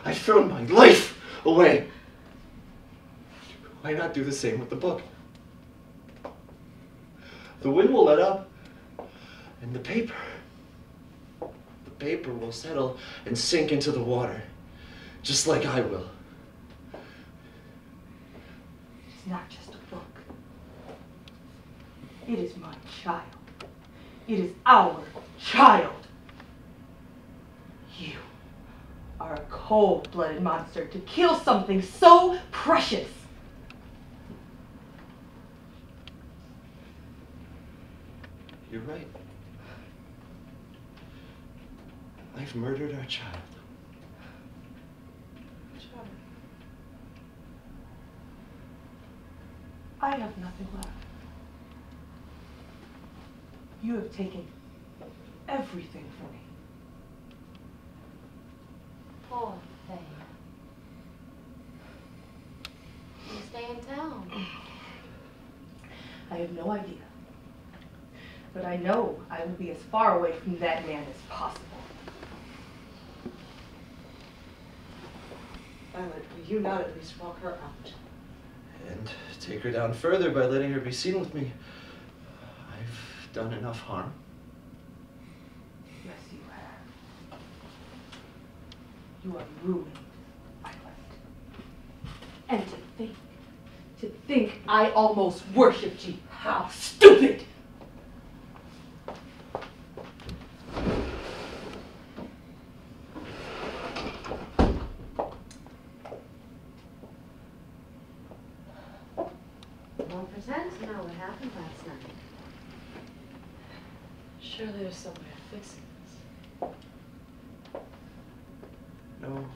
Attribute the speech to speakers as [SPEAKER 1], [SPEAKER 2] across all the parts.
[SPEAKER 1] I've thrown my life away. Why not do the same with the book? The wind will let up, and the paper will settle and sink into the water, just like I will.
[SPEAKER 2] It's not just a book. It is my child. It is our child. You are a cold-blooded monster to kill something so precious.
[SPEAKER 1] You're right. I've murdered our child.
[SPEAKER 2] I have nothing left. You have taken everything from me.
[SPEAKER 3] Poor thing. You stay in town.
[SPEAKER 2] I have no idea. But I know I will be as far away from that man as possible.
[SPEAKER 4] Violet, will you not at least walk her out?
[SPEAKER 1] And take her down further by letting her be seen with me. I've done enough harm.
[SPEAKER 2] Yes, you have. You are ruined, Violet. And to think I almost worshipped you. How stupid!
[SPEAKER 3] To know what happened last night.
[SPEAKER 4] Surely there's some way of fixing this.
[SPEAKER 1] No.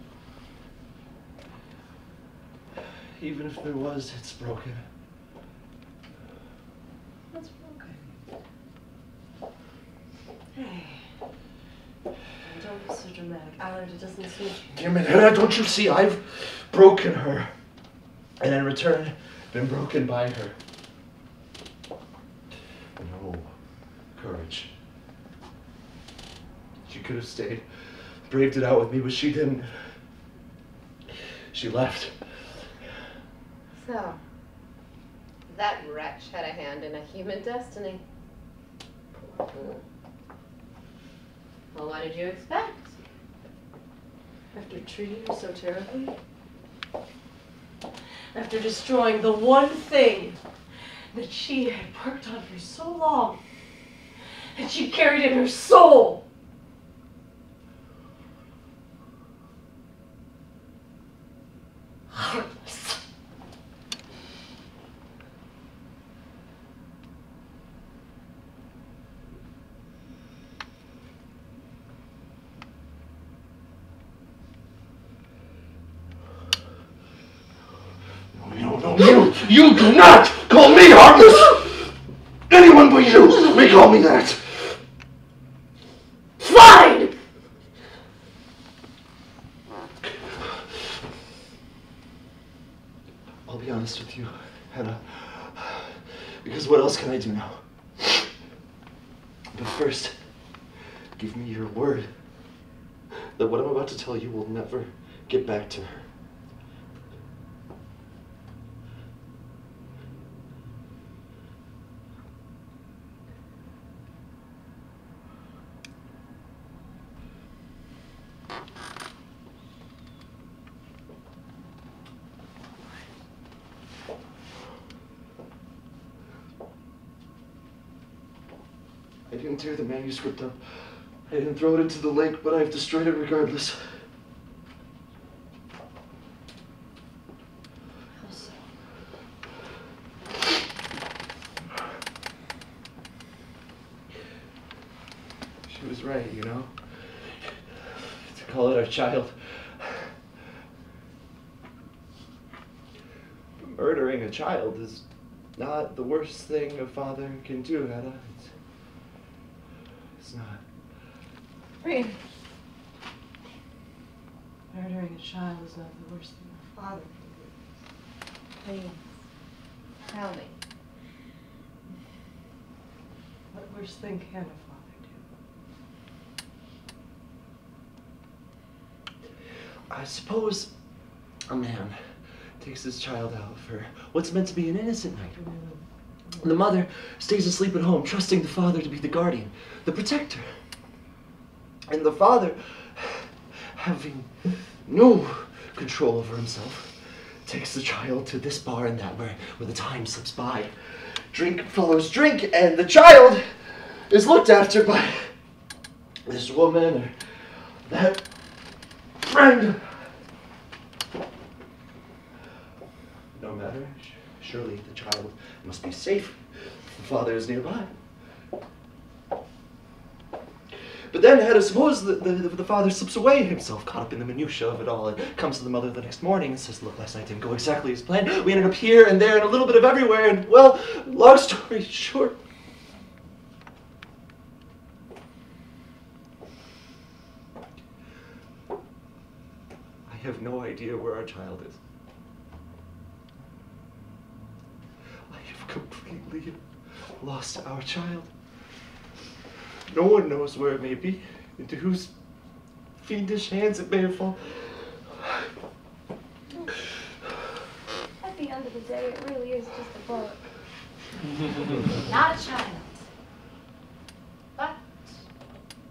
[SPEAKER 1] Even if there was, it's broken.
[SPEAKER 4] What's broken? Hey. Don't be so dramatic. Allard, it doesn't suit you.
[SPEAKER 1] Damn it, Hannah, don't you see? I've broken her. And in return, been broken by her. No courage. She could have stayed, braved it out with me, but she didn't. She left.
[SPEAKER 3] So, that wretch had a hand in a human destiny. Poor fool. Well, what did you expect?
[SPEAKER 4] After treating her so terribly? After destroying the one thing that she had worked on for so long, that she carried in her soul. Heartless.
[SPEAKER 1] No, you do not call me heartless! Anyone but you may call me that!
[SPEAKER 4] Fine!
[SPEAKER 1] I'll be honest with you, Hannah, because what else can I do now? But first, give me your word that what I'm about to tell you will never get back to her. I didn't tear the manuscript up. I didn't throw it into the lake, but I've destroyed it regardless.
[SPEAKER 4] How so?
[SPEAKER 1] She was right, you know? To call it our child. Murdering a child is not the worst thing a father can do, Hannah. It's not.
[SPEAKER 4] Reed. Murdering a child is not the worst thing a father can do.
[SPEAKER 3] Please, tell me.
[SPEAKER 4] What worse thing can a father
[SPEAKER 1] I suppose a man takes his child out for what's meant to be an innocent night. The mother stays asleep at home, trusting the father to be the guardian, the protector. And the father, having no control over himself, takes the child to this bar and that where the time slips by. Drink follows drink, and the child is looked after by this woman or that friend. No matter, surely the child must be safe. The father is nearby. But then, Hedda, suppose the father slips away himself, caught up in the minutiae of it all, and comes to the mother the next morning and says, look, last night didn't go exactly as planned. We ended up here and there and a little bit of everywhere, and, well, long story short. I have no idea where our child is. I have completely lost our child. No one knows where it may be, into whose fiendish hands it may have fallen.
[SPEAKER 5] At the end of the day, it really is just a book. Not a child, but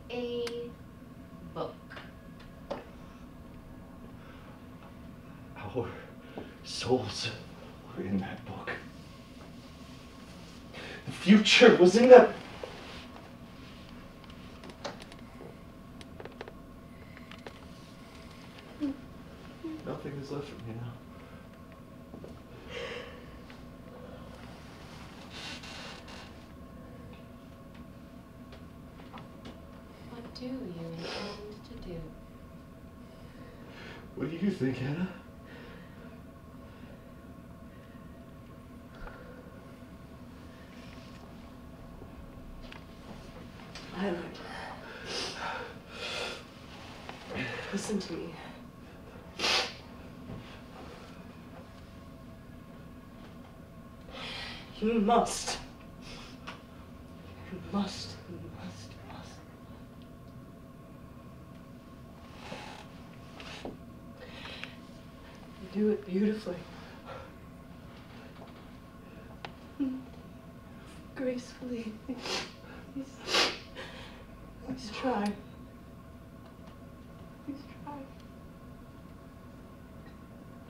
[SPEAKER 5] a book.
[SPEAKER 1] Our souls were in that book. The future was in that. Nothing is left for me now.
[SPEAKER 3] What do you intend to do?
[SPEAKER 1] What do you think, Hannah?
[SPEAKER 4] Leonard, listen to me. You must. You must. You do it beautifully. Gracefully. Please try. Please try.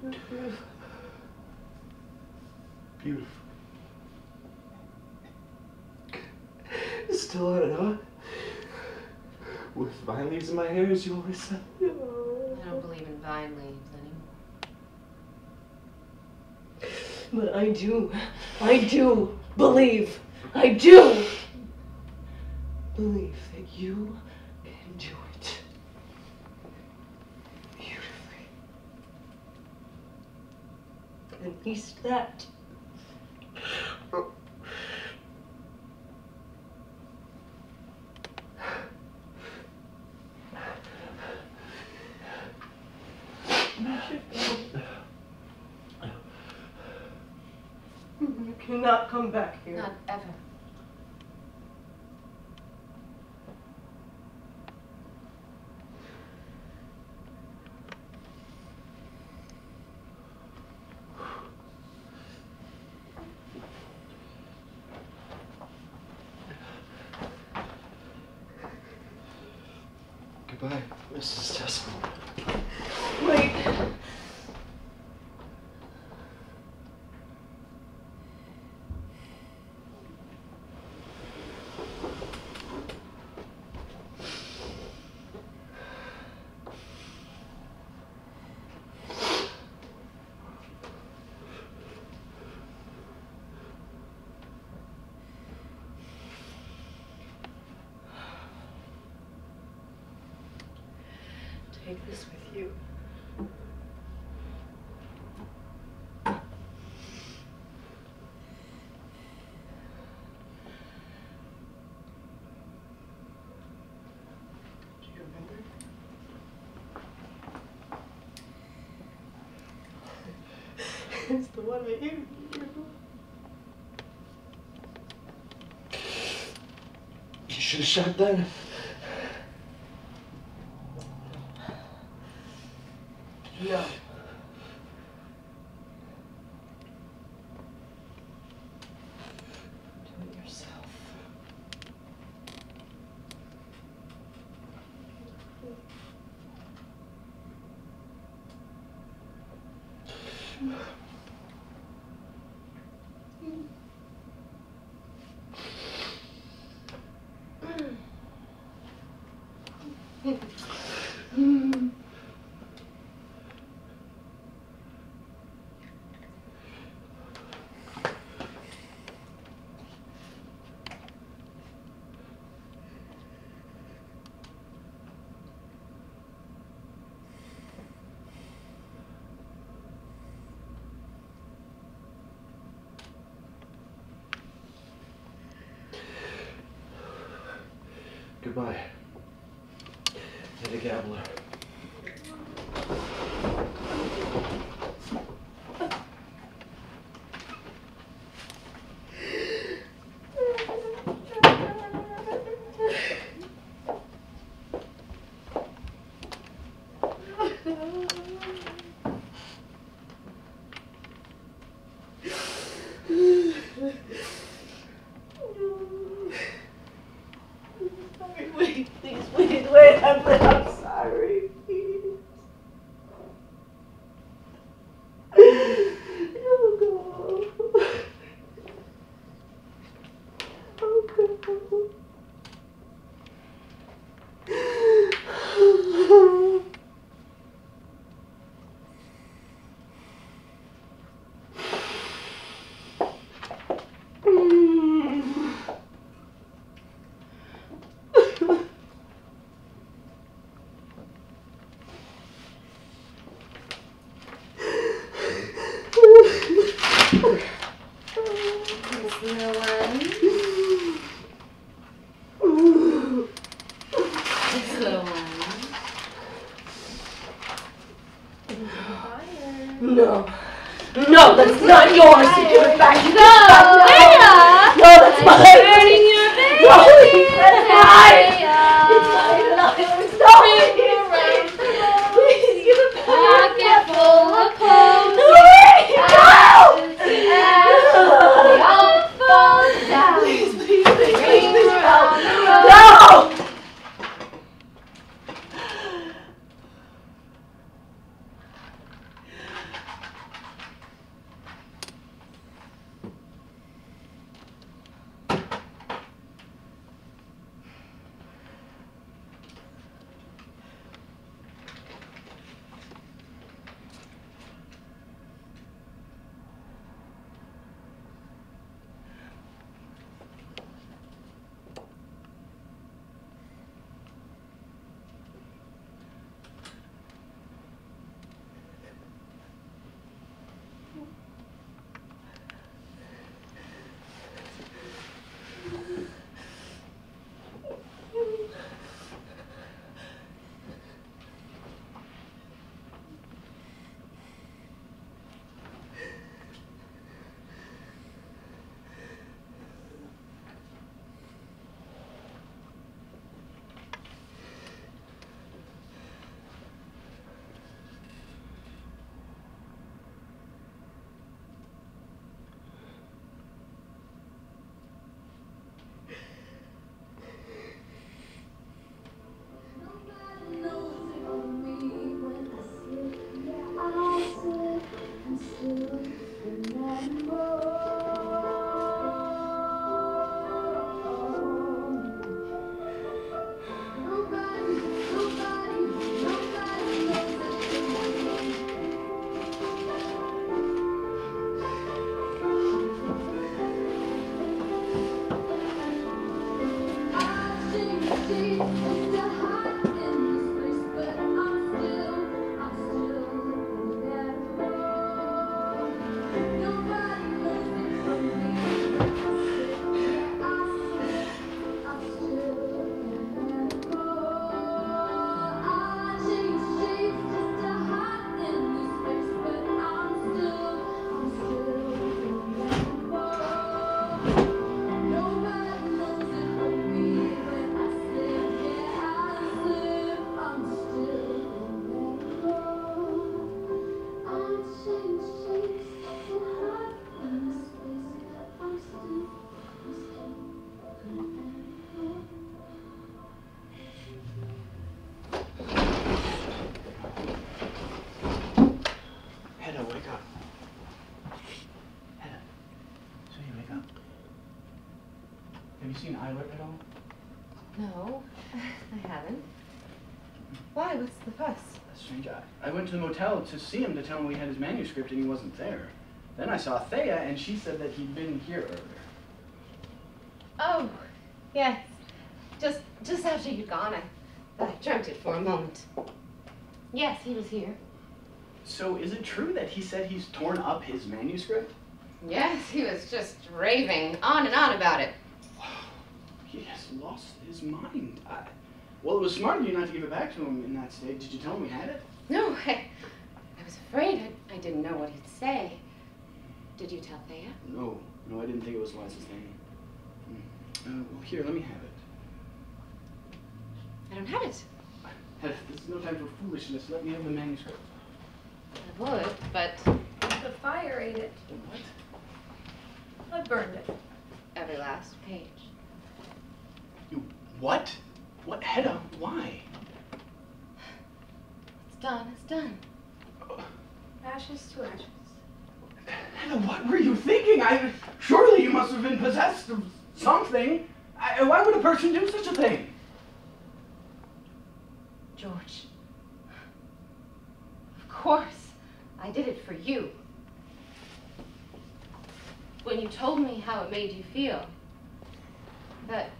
[SPEAKER 4] Do it beautifully.
[SPEAKER 1] Beautiful. Still on it, huh? With vine leaves in my hair, as you always said.
[SPEAKER 3] I don't believe in vine leaves anymore.
[SPEAKER 4] But I do believe. I do believe that you can do it. Beautifully. At least that. You cannot come back here.
[SPEAKER 3] Not ever.
[SPEAKER 1] Goodbye, Mrs. Tessel.
[SPEAKER 4] Wait. Take this with you. Do you remember? It's the one I gave you.
[SPEAKER 1] You should have shot then.
[SPEAKER 4] No. Do it yourself.
[SPEAKER 1] Goodbye, Hedda Gabler.
[SPEAKER 4] Wait, please, wait, I'm sorry. Don't go. Don't go. No. No, that's not yours. You give it back. You give it back. No, that's mine.
[SPEAKER 5] Hurting your baby.
[SPEAKER 4] No, that's mine. It's mine. No, it's not. Please give it back.
[SPEAKER 5] Pocket full of clothes.
[SPEAKER 4] No.
[SPEAKER 5] They all fall down.
[SPEAKER 4] Please, please,
[SPEAKER 5] Ring around the road.
[SPEAKER 4] no.
[SPEAKER 1] Tyler at all?
[SPEAKER 3] No, I haven't. Why? What's the fuss?
[SPEAKER 6] That's strange. I went to the motel to see him to tell him we had his manuscript and he wasn't there. Then I saw Thea and she said that he'd been here earlier.
[SPEAKER 3] Oh, yes. Just after you'd gone, I dreamt it for a moment. Yes, he was here.
[SPEAKER 6] So is it true that he said he's torn up his manuscript?
[SPEAKER 3] Yes, he was just raving on and on about it.
[SPEAKER 6] He has lost his mind. Well, it was smart of you not to give it back to him in that state. Did you tell him we had it?
[SPEAKER 3] No, I was afraid. I didn't know what he'd say. Did you tell Thea?
[SPEAKER 6] No, I didn't think it was the wisest thing. Well, here, let me have it.
[SPEAKER 3] I don't have it.
[SPEAKER 6] This is no time for foolishness. Let me have the manuscript.
[SPEAKER 3] I would, but
[SPEAKER 5] The fire ate it.
[SPEAKER 6] What?
[SPEAKER 5] I burned it.
[SPEAKER 3] every last page.
[SPEAKER 6] You what? What, Hedda? Why?
[SPEAKER 3] It's done. It's done.
[SPEAKER 5] Ashes to ashes.
[SPEAKER 6] Hedda, what were you thinking? Surely you must have been possessed of something. Why would a person do such a thing?
[SPEAKER 3] George. Of course. I did it for you. When you told me how it made you feel, that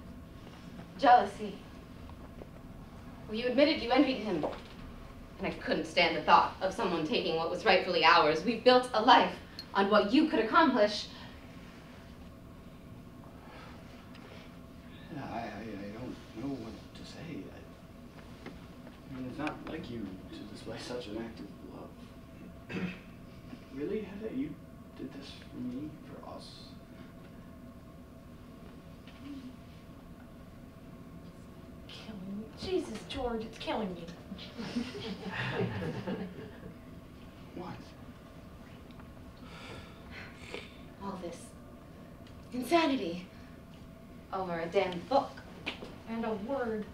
[SPEAKER 3] jealousy, well, you admitted you envied him. And I couldn't stand the thought of someone taking what was rightfully ours. We built a life on what you could accomplish.
[SPEAKER 6] I don't know what to say. I mean, it's not like you to display such an act of love. Really, Hedda? You did this for me, for us?
[SPEAKER 5] Killing me. Jesus, George, it's killing me.
[SPEAKER 6] What?
[SPEAKER 3] All this insanity over a damn book.
[SPEAKER 5] And a word.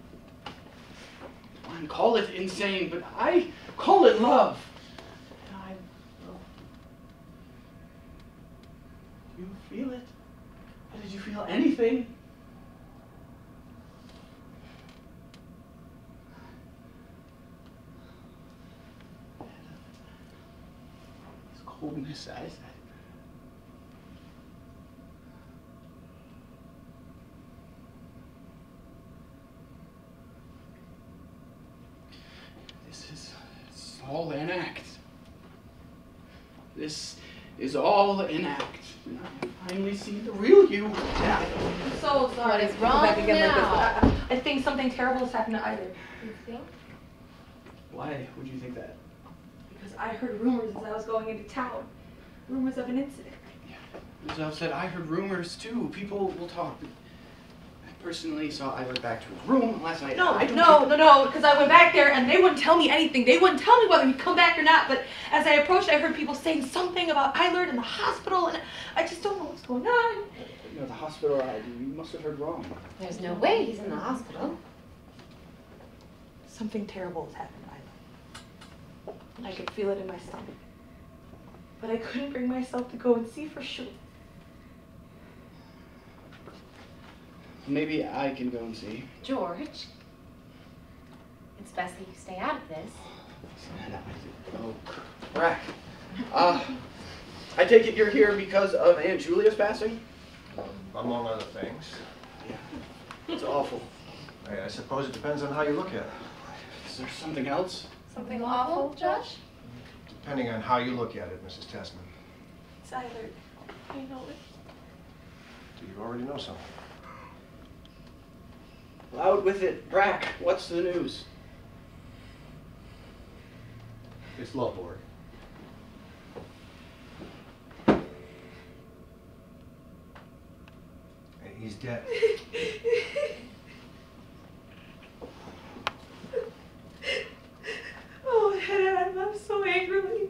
[SPEAKER 6] Fine, call it insane, but I call it love. Do you feel it? Did you feel anything? This coldness, It's all an act. This is all an act. And I finally see the real you.
[SPEAKER 2] I'm so sorry.
[SPEAKER 3] What is
[SPEAKER 2] to come back
[SPEAKER 3] wrong
[SPEAKER 2] again like
[SPEAKER 3] now?
[SPEAKER 2] this, but I think something terrible has happened to Eiler.
[SPEAKER 5] You think?
[SPEAKER 6] Why would you think that?
[SPEAKER 2] Because I heard rumors as I was going into town. Rumors of an incident.
[SPEAKER 6] As I said, I heard rumors too. People will talk. I personally saw Eiler back to his room last night.
[SPEAKER 2] No,
[SPEAKER 6] I don't
[SPEAKER 2] no, because I went back there and they wouldn't tell me anything. They wouldn't tell me whether he'd come back or not. But as I approached, I heard people saying something about Eilert in the hospital, and I just don't know what's going on.
[SPEAKER 6] You know, the hospital, you must have heard wrong.
[SPEAKER 3] There's no way he's in the hospital.
[SPEAKER 2] Something terrible has happened to Eilert. I could feel it in my stomach. But I couldn't bring myself to go and see for sure.
[SPEAKER 6] Maybe I can go and see.
[SPEAKER 3] George, it's best that you stay out of this.
[SPEAKER 6] Oh, Brack. I take it you're here because of Aunt Julia's passing?
[SPEAKER 7] Among other things.
[SPEAKER 6] Yeah. It's awful.
[SPEAKER 7] I suppose it depends on how you look at it.
[SPEAKER 6] Is there something else?
[SPEAKER 5] Something awful, Josh?
[SPEAKER 7] Depending on how you look at it, Mrs. Tessman.
[SPEAKER 2] It's Eilert. I know it.
[SPEAKER 7] Do you already know something?
[SPEAKER 6] Loud with it. Brack, what's the news?
[SPEAKER 7] It's love, Lord. He's dead.
[SPEAKER 2] Oh, Hedda, I'm so angrily.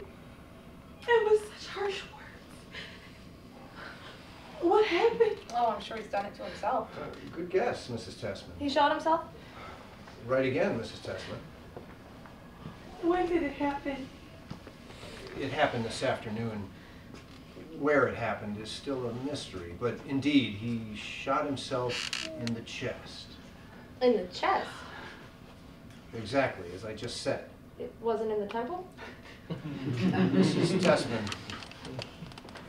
[SPEAKER 2] And with such harsh words. What happened?
[SPEAKER 5] Oh, I'm sure he's done it to himself.
[SPEAKER 7] Good guess, Mrs. Tessman.
[SPEAKER 2] He shot himself?
[SPEAKER 7] Right again, Mrs. Tessman.
[SPEAKER 2] When did it happen?
[SPEAKER 7] It happened this afternoon. where it happened is still a mystery, but indeed, he shot himself in the chest.
[SPEAKER 5] In the chest?
[SPEAKER 7] Exactly, as I just said.
[SPEAKER 5] It wasn't in the temple?
[SPEAKER 7] Mrs. Tessman,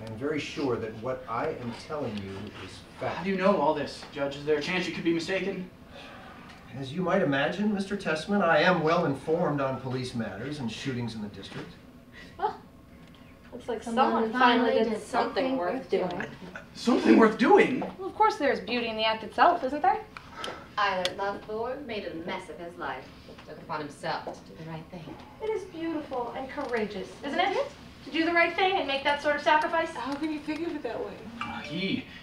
[SPEAKER 7] I am very sure that what I am telling you is fact.
[SPEAKER 6] How do you know all this, Judge? Is there a chance you could be mistaken?
[SPEAKER 7] As you might imagine, Mr. Tessman, I am well informed on police matters and shootings in the district.
[SPEAKER 5] Well, looks like someone finally did something worth doing.
[SPEAKER 6] Something worth doing?
[SPEAKER 5] Well, of course there's beauty in the act itself, isn't there?
[SPEAKER 3] Eilert Lovborg made a mess of his life. Took upon himself to do the right thing.
[SPEAKER 5] It is beautiful and courageous, isn't it? To do the right thing and make that sort of sacrifice.
[SPEAKER 2] How can you think of it that way?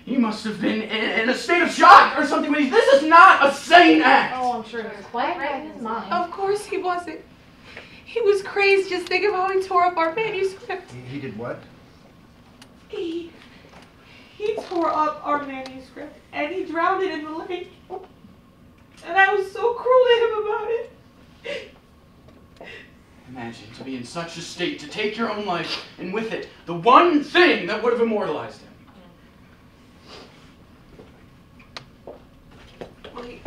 [SPEAKER 6] He must have been in a state of shock or something. This is not a sane act.
[SPEAKER 5] Oh, I'm sure he was quite right in his mind.
[SPEAKER 2] Of course he wasn't. He was crazed. Just think of how he tore up our manuscript.
[SPEAKER 7] He did what?
[SPEAKER 2] He tore up our manuscript and he drowned it in the lake. And I was so cruel to him about it.
[SPEAKER 6] Imagine to be in such a state, to take your own life, and with it, the one thing that would have immortalized him.
[SPEAKER 2] Wait,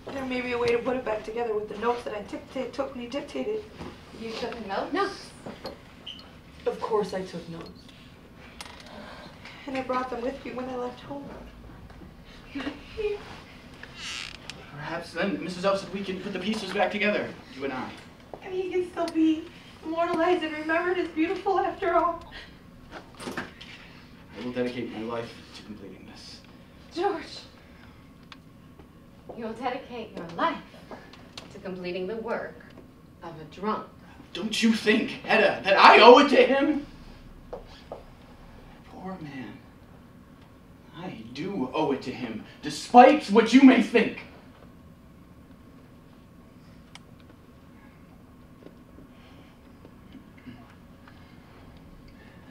[SPEAKER 2] there may be a way to put it back together with the notes that I took when he dictated.
[SPEAKER 3] You took notes?
[SPEAKER 2] No. Of course I took notes. And I brought them with me when I left home.
[SPEAKER 6] Perhaps then, Mrs. Elf said we can put the pieces back together, you and I.
[SPEAKER 2] And he can still be immortalized and remembered as beautiful after all.
[SPEAKER 6] I will dedicate my life to completing this.
[SPEAKER 3] George, you'll dedicate your life to completing the work of a drunk.
[SPEAKER 6] Don't you think, Etta, that I owe it to him? Poor man. I do owe it to him, despite what you may think.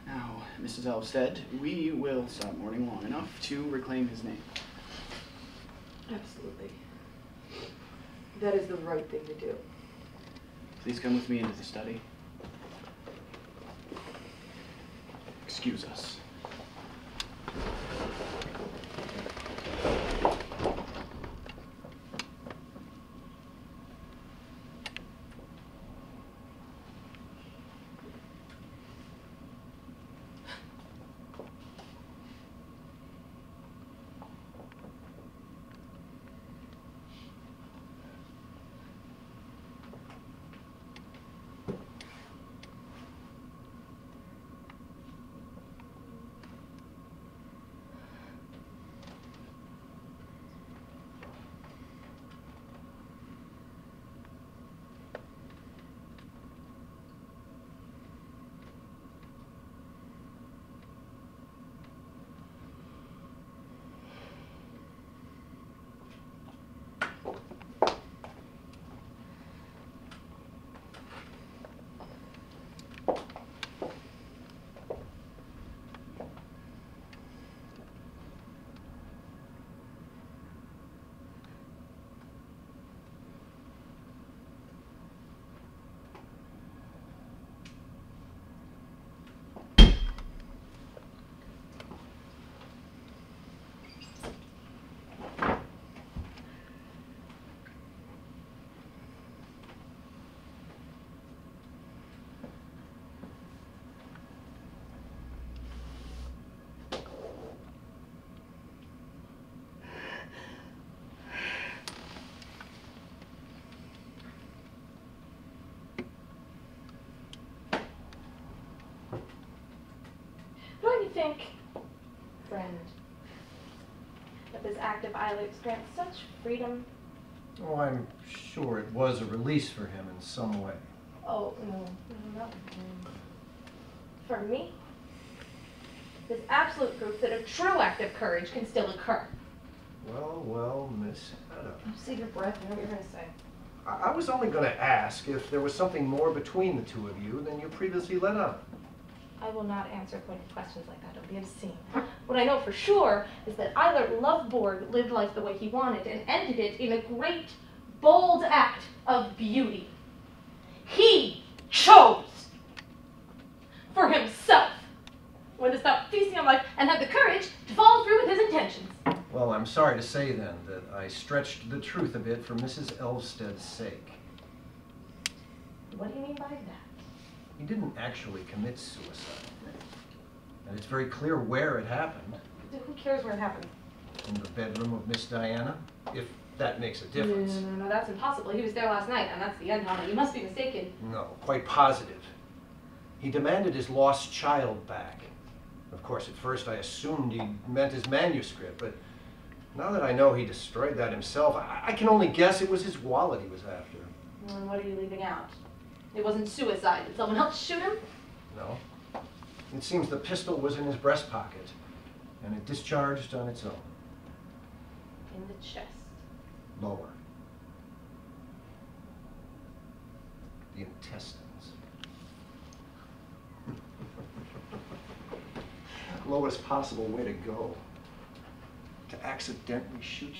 [SPEAKER 6] Now, Mrs. Elvstead, we will stop mourning long enough to reclaim his name.
[SPEAKER 2] Absolutely. That is the right thing to do.
[SPEAKER 6] Please come with me into the study. Excuse us.
[SPEAKER 5] Don't you think, friend, that this act of Eilert's grants such freedom?
[SPEAKER 7] Oh, I'm sure it was a release for him in some way.
[SPEAKER 5] Oh, no. For me, this absolute proof that a true act of courage can still occur.
[SPEAKER 7] Well, Miss Etta.
[SPEAKER 5] Save your breath, I know what you're going to say.
[SPEAKER 7] I was only going to ask if there was something more between the two of you than you previously let on.
[SPEAKER 5] I will not answer pointed questions like that. Don't be obscene. What I know for sure is that Eilert Lovborg lived life the way he wanted and ended it in a great, bold act of beauty. He chose for himself. When does that feel
[SPEAKER 7] to say then that I stretched the truth a bit for Mrs. Elvsted's sake.
[SPEAKER 5] What do you mean by that?
[SPEAKER 7] He didn't actually commit suicide. And it's very clear where it happened.
[SPEAKER 5] Who cares where it happened?
[SPEAKER 7] In the bedroom of Miss Diana, if that makes a difference.
[SPEAKER 5] No, that's impossible. He was there last night, and that's the end, Honey. You must be mistaken.
[SPEAKER 7] No, quite positive. He demanded his lost child back. Of course, at first I assumed he meant his manuscript, but now that I know he destroyed that himself, I can only guess it was his wallet he was after.
[SPEAKER 5] And what are you leaving out? It wasn't suicide. Did someone else shoot him?
[SPEAKER 7] No. It seems the pistol was in his breast pocket, and it discharged on its own.
[SPEAKER 5] In the chest.
[SPEAKER 7] Lower. The intestines. Lowest possible way to go. To accidentally shoot